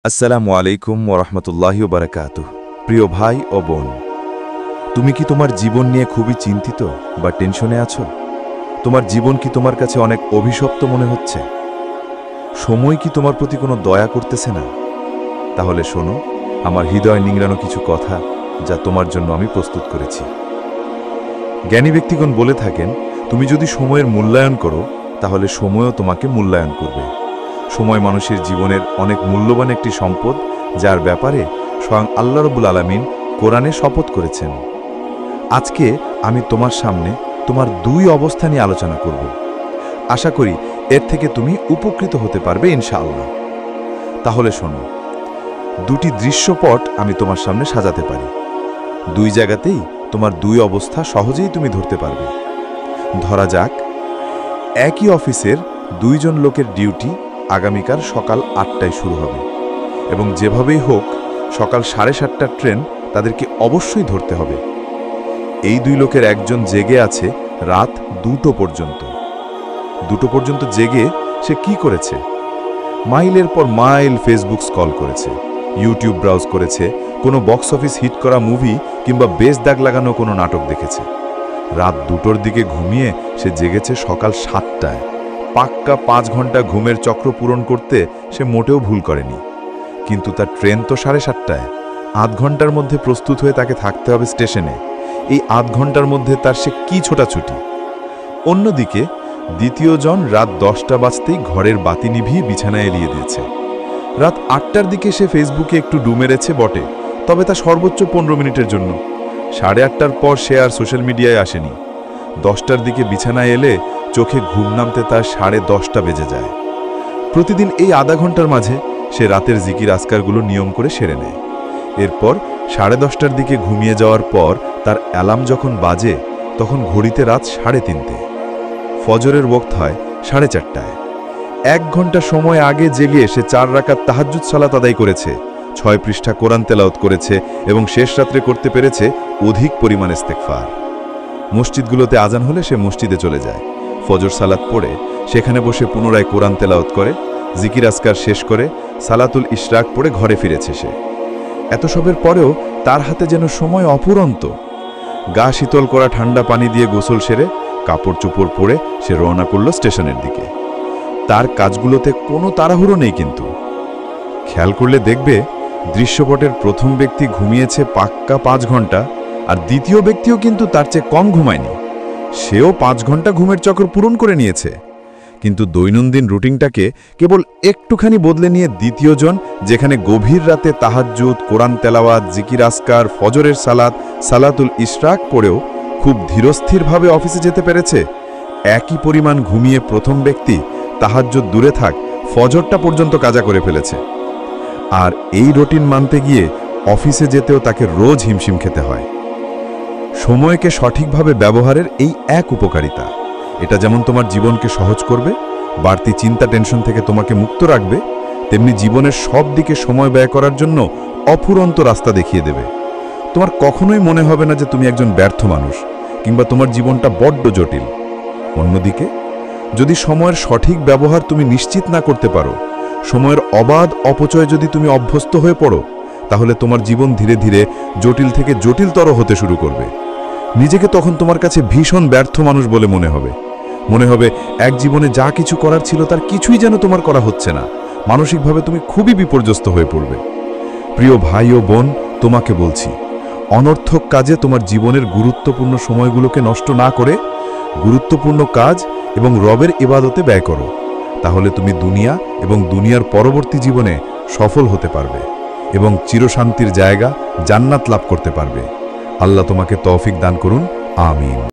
আসসালামু আলাইকুম ওরহমতুল্লাহি বারাকাতুহ। প্রিয় ভাই ও বোন, তুমি কি তোমার জীবন নিয়ে খুবই চিন্তিত বা টেনশনে আছো? তোমার জীবন কি তোমার কাছে অনেক অভিশপ্ত মনে হচ্ছে? সময় কি তোমার প্রতি কোনো দয়া করতেছে না? তাহলে শোনো আমার হৃদয় নিংড়ানো কিছু কথা, যা তোমার জন্য আমি প্রস্তুত করেছি। জ্ঞানী ব্যক্তিগণ বলে থাকেন, তুমি যদি সময়ের মূল্যায়ন করো তাহলে সময়ও তোমাকে মূল্যায়ন করবে। সময় মানুষের জীবনের অনেক মূল্যবান একটি সম্পদ, যার ব্যাপারে স্বয়ং আল্লাহ রাব্বুল আলামিন কোরআনে শপথ করেছেন। আজকে আমি তোমার সামনে তোমার দুই অবস্থা নিয়ে আলোচনা করব। আশা করি এর থেকে তুমি উপকৃত হতে পারবে ইনশাআল্লাহ। তাহলে শোনো, দুটি দৃশ্যপট আমি তোমার সামনে সাজাতে পারি। দুই জায়গাতেই তোমার দুই অবস্থা সহজেই তুমি ধরতে পারবে। ধরা যাক, একই অফিসের দুইজন লোকের ডিউটি আগামীকাল সকাল ৮টায় শুরু হবে এবং যেভাবেই হোক সকাল 7:30টার ট্রেন তাদেরকে অবশ্যই ধরতে হবে। এই দুই লোকের একজন জেগে আছে রাত 2টো পর্যন্ত। 2টো পর্যন্ত জেগে সে কি করেছে? মাইলের পর মাইল ফেসবুক স্ক্রল করেছে, ইউটিউব ব্রাউজ করেছে, কোনো বক্স অফিস হিট করা মুভি কিংবা বেশ দাগ লাগানো কোনো নাটক দেখেছে। রাত 2টোর দিকে ঘুমিয়ে সে জেগেছে সকাল 7টায়। পাক্কা 5 ঘন্টা ঘুমের চক্র পূরণ করতে সে মোটেও ভুল করেনি। কিন্তু তার ট্রেন তো 7:30টায়। 8 ঘন্টার মধ্যে প্রস্তুত হয়ে তাকে থাকতে হবে স্টেশনে। এই 8 ঘন্টার মধ্যে তার সে কি ছোটাছুটি! অন্যদিকে দ্বিতীয় জন রাত 10টা বাজতেই ঘরের বাতি নিভিয়ে বিছানায় এলিয়ে দিয়েছে। রাত 8টার দিকে সে ফেসবুকে একটু ডু মেরেছে বটে, তবে তা সর্বোচ্চ 15 মিনিটের জন্য। 8:30টার পর সে আর সোশ্যাল মিডিয়ায় আসেনি। 10টার দিকে বিছানায় এলে চোখে ঘুম নামতে তার 10:30টা বেজে যায়। প্রতিদিন এই আধা ঘন্টার মাঝে সে রাতের জিকির আজকারগুলো নিয়ম করে সেরে নেয়। এরপর 10:30টার দিকে ঘুমিয়ে যাওয়ার পর তার অ্যালার্ম যখন বাজে তখন ঘড়িতে রাত 3:30। ফজরের ওয়াক্ত হয় 4:30টায়। 1 ঘন্টা সময় আগে জেগে সে 4 রাকাত তাহাজ্জুদ সালাত আদায় করেছে, 6 পৃষ্ঠা কোরআন তেলাওয়াত করেছে এবং শেষ রাত্রে করতে পেরেছে অধিক পরিমাণ ইস্তেগফার। মসজিদগুলোতে আজান হলে সে মসজিদে চলে যায়, ফজর সালাত পড়ে সেখানে বসে পুনরায় কোরআন তেলাওয়াত করে, জিকির আজকার শেষ করে সালাতুল ইশরাক পড়ে ঘরে ফিরেছে সে। এত সবের পরেও তার হাতে যেন সময় অফুরন্ত। গা শীতল করা ঠান্ডা পানি দিয়ে গোসল সেরে কাপড় চোপড় পরে সে রওনা করল স্টেশনের দিকে। তার কাজগুলোতে কোনো তাড়াহুড়ো নেই, কিন্তু খেয়াল করলে দেখবে দৃশ্যপটের প্রথম ব্যক্তি ঘুমিয়েছে পাক্কা 5 ঘন্টা, আর দ্বিতীয় ব্যক্তিও কিন্তু তার চেয়ে কম ঘুমায়নি। সেও 5 ঘন্টা ঘুমের চক্র পূরণ করে নিয়েছে। কিন্তু দৈনন্দিন রুটিনটাকে কেবল একটুখানি বদলে নিয়ে দ্বিতীয় জন, যেখানে গভীর রাতে তাহাজ্জুদ, কোরআন তেলাওয়াত, জিকির আসকার, ফজরের সালাত, সালাতুল ইশরাক পড়েও খুব ধীরস্থিরভাবে অফিসে যেতে পেরেছে, একই পরিমাণ ঘুমিয়ে প্রথম ব্যক্তি তাহাজ্জুদ দূরে থাক ফজরটা পর্যন্ত কাজা করে ফেলেছে। আর এই রুটিন মানতে গিয়ে অফিসে যেতেও তাকে রোজ হিমশিম খেতে হয়। সময়কে সঠিকভাবে ব্যবহারের এই এক উপকারিতা, এটা যেমন তোমার জীবনকে সহজ করবে, বাড়তি চিন্তা টেনশন থেকে তোমাকে মুক্ত রাখবে, তেমনি জীবনের সব দিকে সময় ব্যয় করার জন্য অফুরন্ত রাস্তা দেখিয়ে দেবে। তোমার কখনোই মনে হবে না যে তুমি একজন ব্যর্থ মানুষ কিংবা তোমার জীবনটা বড্ড জটিল। অন্যদিকে যদি সময়ের সঠিক ব্যবহার তুমি নিশ্চিত না করতে পারো, সময়ের অবাধ অপচয় যদি তুমি অভ্যস্ত হয়ে পড়ো, তাহলে তোমার জীবন ধীরে ধীরে জটিল থেকে জটিলতর হতে শুরু করবে। নিজেকে তখন তোমার কাছে ভীষণ ব্যর্থ মানুষ বলে মনে হবে এক জীবনে যা কিছু করার ছিল তার কিছুই যেন তোমার করা হচ্ছে না। মানসিকভাবে তুমি খুবই বিপর্যস্ত হয়ে পড়বে। প্রিয় ভাই ও বোন, তোমাকে বলছি, অনর্থক কাজে তোমার জীবনের গুরুত্বপূর্ণ সময়গুলোকে নষ্ট না করে গুরুত্বপূর্ণ কাজ এবং রবের ইবাদতে ব্যয় করো। তাহলে তুমি দুনিয়া এবং দুনিয়ার পরবর্তী জীবনে সফল হতে পারবে এবং চিরশান্তির জায়গা জান্নাত লাভ করতে পারবে। আল্লাহ তোমাকে তৌফিক দান করুন, আমিন।